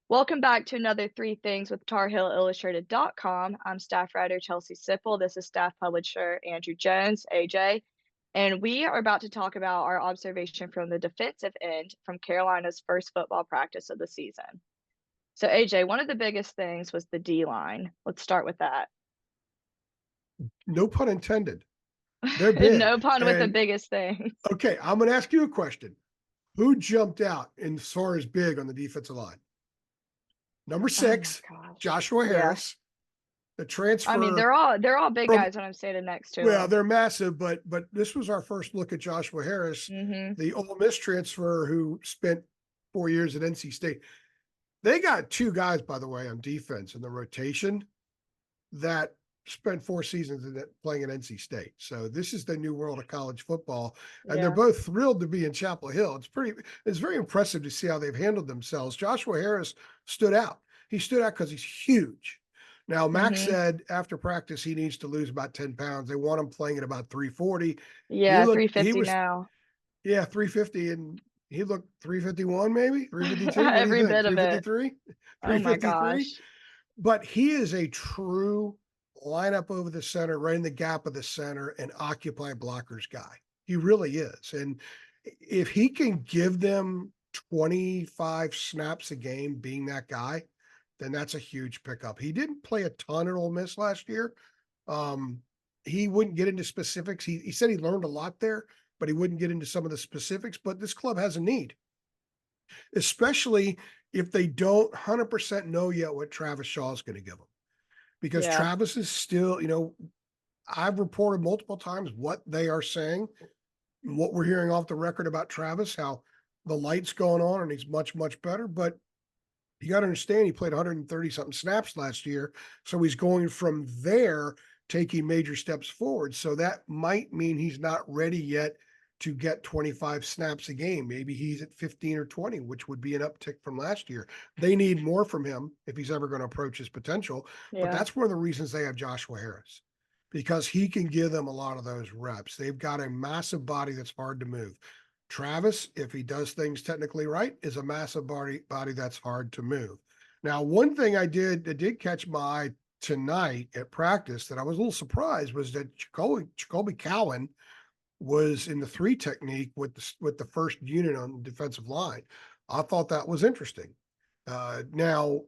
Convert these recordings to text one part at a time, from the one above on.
Welcome back to another Three Things with TarHeelIllustrated.com. I'm staff writer Chelsea Sipple. This is staff publisher Andrew Jones, AJ. And we are about to talk about our observation from the defensive end from Carolina's first football practice of the season. So, AJ, one of the biggest things was the D line. Let's start with that. No pun intended. They're big. No pun with the And biggest thing. okay, I'm going to ask you a question. Who jumped out as far as big on the defensive line? Number Oh my six, gosh. Joshua Yeah. Harris, the I mean, transfer they're all big from, guys when I'm standing next to well, them. they're massive, but this was our first look at Joshua Harris, Mm-hmm. the Ole Miss transfer who spent 4 years at NC State. They got two guys, by the way, on defense in the rotation that spent 4 seasons playing at NC State. So this is the new world of college football, and they're Yeah. both thrilled to be in Chapel Hill. It's very impressive to see how they've handled themselves. Joshua Harris stood out. He stood out because he's huge. Now, Max Mm-hmm. said after practice he needs to lose about 10 pounds. They want him playing at about 340. Yeah, He 350 was, now. yeah, 350, and he looked 351, maybe 352. What do you Every think? bit of it. 353, Oh my 353. gosh. But he is a true line up over the center, right in the gap of the center, and occupy blockers guy. He really is. And if he can give them 25 snaps a game being that guy, then that's a huge pickup. He didn't play a ton at Ole Miss last year. Um, he wouldn't get into specifics. He said he learned a lot there, but he wouldn't get into some of the specifics. But this club has a need, especially if they don't 100% know yet what Travis Shaw is going to give them. Because Yeah. Travis is still, I've reported multiple times what they are saying, what we're hearing off the record about Travis, how the light's going on and he's much, much better. But you got to understand, he played 130 something snaps last year. So he's going from there, taking major steps forward. So that might mean he's not ready yet to get 25 snaps a game. Maybe he's at 15 or 20, which would be an uptick from last year. They need more from him if he's ever going to approach his potential. But Yeah. that's one of the reasons they have Joshua Harris, because he can give them a lot of those reps. They've got a massive body that's hard to move. Travis, if he does things technically right, is a massive body that's hard to move. Now, one thing that did catch my eye tonight at practice that I was a little surprised was that Jacoby Cowan was in the three technique with the first unit on the defensive line. I thought that was interesting. Now,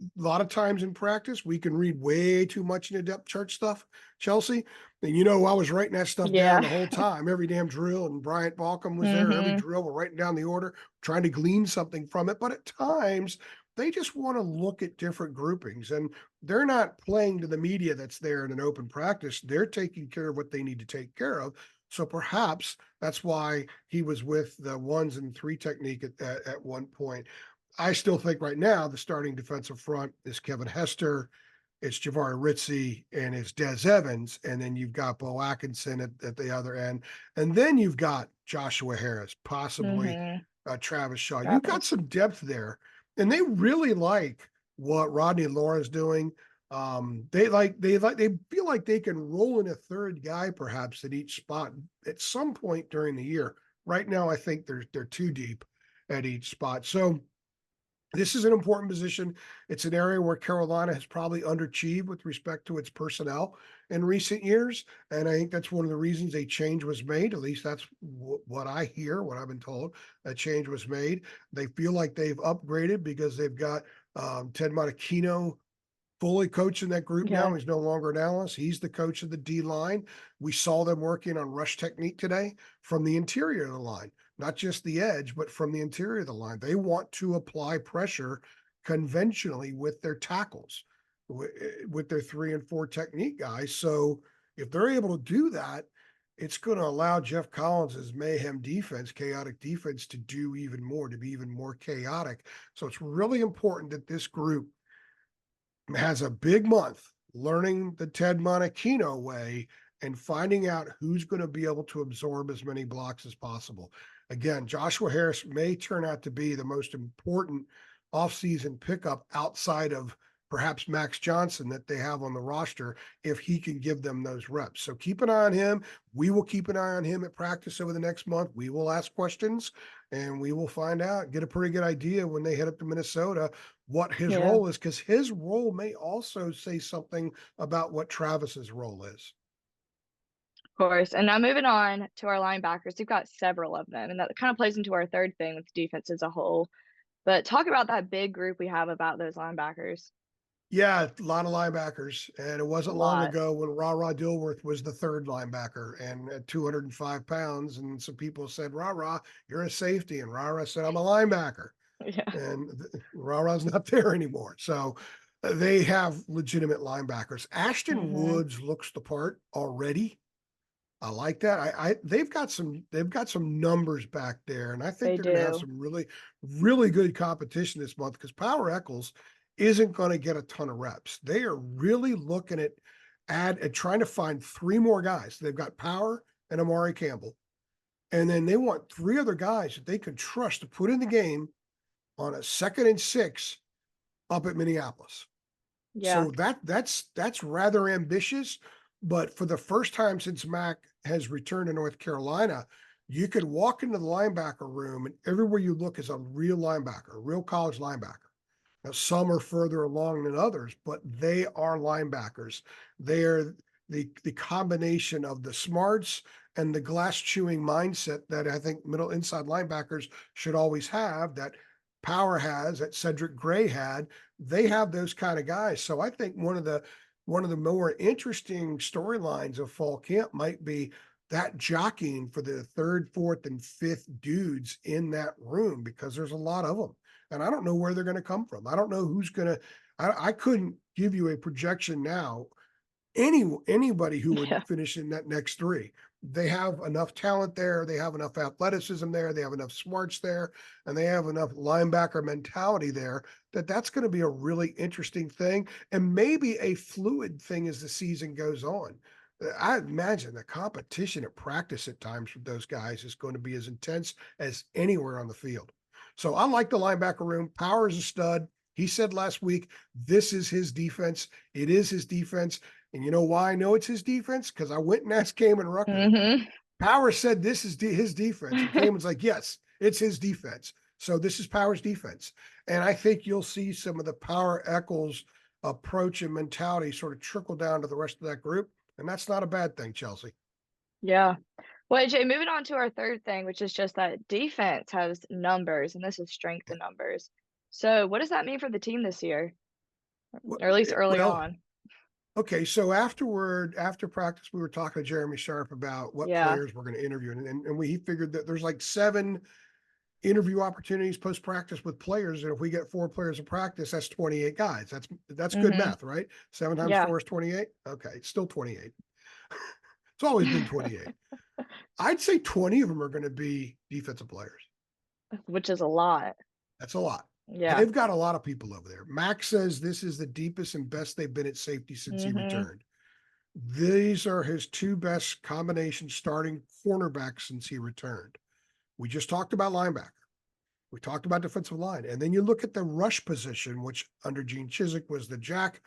a lot of times in practice, we can read way too much into depth chart stuff, Chelsea. And I was writing that stuff down the Yeah. whole time, every damn drill. And Bryant Balcom was there, every Mhm. drill. We're writing down the order, trying to glean something from it. But at times, they just want to look at different groupings, and they're not playing to the media that's there in an open practice. They're taking care of what they need to take care of. So perhaps that's why he was with the ones and three technique at one point. I still think right now the starting defensive front is Kevin Hester, it's Jahvaree Ritzie, and it's Des Evans. And then you've got Bo Atkinson at the other end. And then you've got Joshua Harris, possibly Mhm. Travis Shaw. You've got Travis. some depth there. And they really like what Rodney Laura's doing. They feel like they can roll in a third guy perhaps at each spot at some point during the year. Right now, I think they're too deep at each spot. So this is an important position. It's an area where Carolina has probably underachieved with respect to its personnel in recent years. And I think that's one of the reasons a change was made. At least that's what I hear, what I've been told. A change was made. They feel like they've upgraded because they've got Ted Monachino fully coaching that group now. Yeah. He's no longer an analyst. He's the coach of the D line. We saw them working on rush technique today from the interior of the line, not just the edge, but from the interior of the line. They want to apply pressure conventionally with their tackles, with their 3 and 4 technique guys. So if they're able to do that, it's going to allow Jeff Collins's mayhem defense, chaotic defense, to do even more, to be even more chaotic. So it's really important that this group has a big month learning the Ted Monachino way and finding out who's going to be able to absorb as many blocks as possible. Again, Joshua Harris may turn out to be the most important offseason pickup outside of perhaps Max Johnson that they have on the roster if he can give them those reps. So keep an eye on him. We will keep an eye on him at practice over the next month. We will ask questions and we will find out, get a pretty good idea when they head up to Minnesota what his Yeah, role is, because his role may also say something about what Travis's role is. of course. And now moving on to our linebackers, we've got several of them, and that kind of plays into our third thing with defense as a whole. But talk about that big group we have about those linebackers. Yeah, a lot of linebackers. And it A wasn't long lot. ago when Ra Dilworth was the third linebacker and at 205 pounds. And some people said, Ra, you're a safety. And Ra said, I'm a linebacker. Yeah. And Ra's not there anymore. So they have legitimate linebackers. Ashton Mhm. Woods looks the part already. I like that. They've got some numbers back there, and I think They they're going to have do. some really good competition this month because Power Eccles isn't going to get a ton of reps. They are really looking at trying to find three more guys. They've got Power and Amari Campbell, and then they want three other guys that they can trust to put in the game on a 2nd and 6 up at Minneapolis. Yeah. So that's rather ambitious, but for the first time since Mac has returned to North Carolina, you could walk into the linebacker room and everywhere you look is a real linebacker, a real college linebacker. Now, some are further along than others, but they are linebackers. They're the combination of the smarts and the glass chewing mindset that I think middle inside linebackers should always have, that Power has, that Cedric Gray had. They have those kind of guys. So I think one of the more interesting storylines of fall camp might be that jockeying for the third, fourth, and fifth dudes in that room, because there's a lot of them. And I don't know where they're going to come from. I don't know who's going to, I couldn't give you a projection now. Anybody who would Yeah. finish in that next three. They have enough talent there. They have enough athleticism there. They have enough smarts there, and they have enough linebacker mentality there that that's going to be a really interesting thing and maybe a fluid thing as the season goes on. I imagine the competition at practice at times with those guys is going to be as intense as anywhere on the field. So I like the linebacker room. Power is a stud. He said last week, this is his defense. It is his defense. And you know why I know it's his defense? Because I went and asked Kamen Rucker. Mhm. Power said this is his defense. And Kamen's like, yes, it's his defense. So this is Power's defense. And I think you'll see some of the Power Eccles approach and mentality sort of trickle down to the rest of that group. And that's not a bad thing, Chelsea. Yeah. Well, AJ, moving on to our third thing, which is just that defense has numbers, and this is strength in numbers. So, what does that mean for the team this year, or at least early Well, on? okay, so after practice, we were talking to Jeremy Sharp about what Yeah. players we're going to interview, and he figured that there's like 7 interview opportunities post practice with players, and if we get 4 players in practice, that's 28 guys. That's good Mhm. math, right? 7 times Yeah. 4 is 28. Okay, it's still 28. It's always been 28. I'd say 20 of them are going to be defensive players. Which is a lot. That's a lot. Yeah. They've got a lot of people over there. Max says this is the deepest and best they've been at safety since he Mhm. returned. These are his 2 best combination starting cornerbacks since he returned. We just talked about linebacker. We talked about defensive line. And then you look at the rush position, which under Gene Chizik was the jack.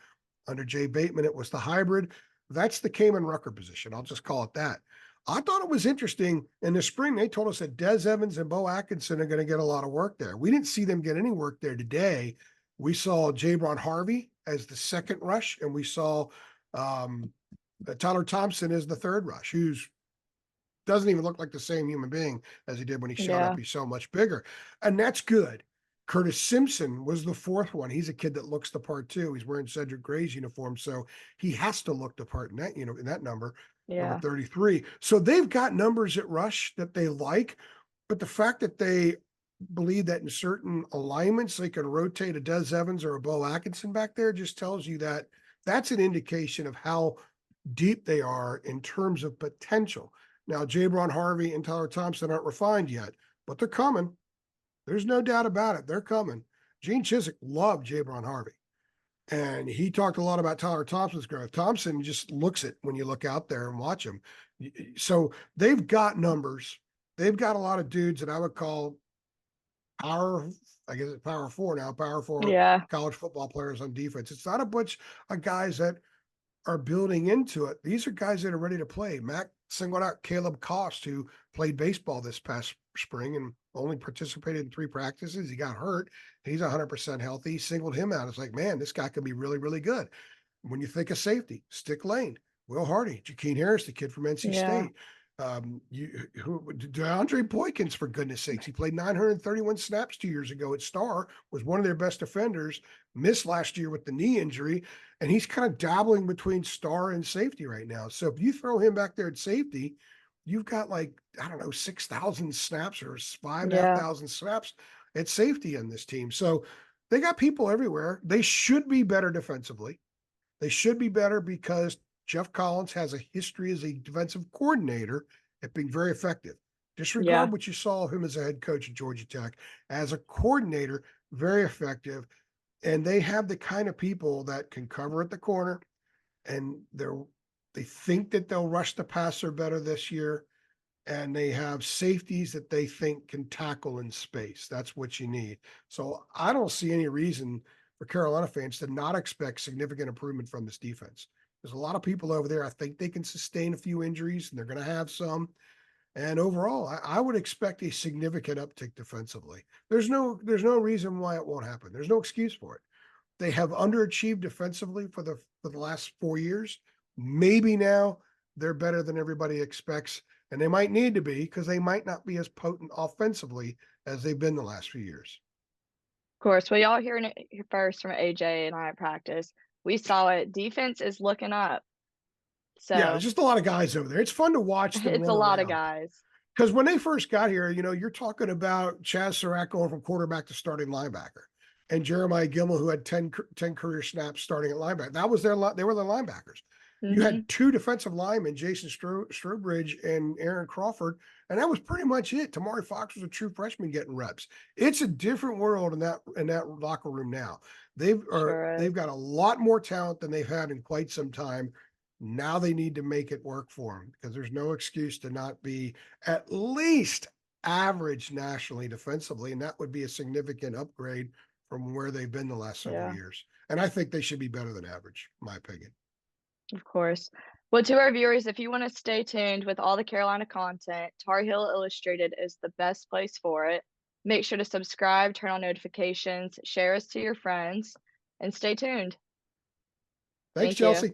Under Jay Bateman, it was the hybrid. That's the Kamen Rucker position. I'll just call it that. I thought it was interesting. In the spring, they told us that Des Evans and Bo Atkinson are going to get a lot of work there. We didn't see them get any work there today. We saw Jabron Harvey as the second rush, and we saw Tyler Thompson as the third rush, who's doesn't even look like the same human being as he did when he shot up. Yeah. He's so much bigger. And that's good. Curtis Simpson was the fourth one. He's a kid that looks the part too. He's wearing Cedric Gray's uniform. So he has to look the part in that, in that number Yeah. 33. So they've got numbers at rush that they like, but the fact that they believe that in certain alignments, they can rotate a Des Evans or a Bo Atkinson back there just tells you that that's an indication of how deep they are in terms of potential. Now, Jabron Harvey and Tyler Thompson aren't refined yet, but they're coming. There's no doubt about it. They're coming. Gene Chizik loved Jabron Harvey, and he talked a lot about Tyler Thompson's growth. Thompson just looks it when you look out there and watch him. So they've got numbers. They've got a lot of dudes that I would call power, I guess it's power four now, power four Yeah. college football players on defense. It's not a bunch of guys that are building into it. These are guys that are ready to play. Mac singled out Caleb Cost, who played baseball this past spring and only participated in 3 practices. He got hurt. He's 100% healthy. He singled him out. It's like, man, this guy could be really, really good. When you think of safety, Stick Lane, Will Hardy, Jakeem Harris, the kid from NC Yeah. State. DeAndre Boykins, for goodness sakes, he played 931 snaps 2 years ago at Star, was one of their best defenders, missed last year with the knee injury, and he's kind of dabbling between Star and safety right now. So if you throw him back there at safety, you've got like, I don't know, 6,000 snaps or five and a half Yeah. thousand snaps at safety in this team. So they got people everywhere. They should be better defensively. They should be better because Jeff Collins has a history as a defensive coordinator at being very effective. Yeah. Disregard what you saw of him as a head coach at Georgia Tech. As a coordinator, very effective. And they have the kind of people that can cover at the corner, and they think that they'll rush the passer better this year. And they have safeties that they think can tackle in space. That's what you need. So I don't see any reason for Carolina fans to not expect significant improvement from this defense. There's a lot of people over there. I think they can sustain a few injuries, and they're going to have some. And overall, I would expect a significant uptick defensively. There's no reason why it won't happen. There's no excuse for it. They have underachieved defensively for the last 4 years. Maybe now they're better than everybody expects, and they might need to be because they might not be as potent offensively as they've been the last few years. Of course. Well, y'all hearing it here first from AJ and I at practice. We saw it. Defense is looking up. Yeah, there's So just a lot of guys over there. It's fun to watch them it's a run lot of around. guys. Because when they first got here, you're talking about Chaz Surratt going from quarterback to starting linebacker, and Jeremiah Gilmore, who had 10 career snaps starting at linebacker. They were the linebackers. You Hmm. had two defensive linemen, Jason Strobridge and Aaron Crawford, and that was pretty much it. Tamari Fox was a true freshman getting reps. It's a different world in that locker room now. Sure They've is. got a lot more talent than they've had in quite some time. Now they need to make it work for them because there's no excuse to not be at least average nationally defensively, and that would be a significant upgrade from where they've been the last several Yeah, years. And I think they should be better than average, in my opinion. of course. Well, to our viewers, if you want to stay tuned with all the Carolina content, Tar Heel Illustrated is the best place for it. Make sure to subscribe, turn on notifications, share us to your friends, and stay tuned. Thanks, Thank you. Chelsea.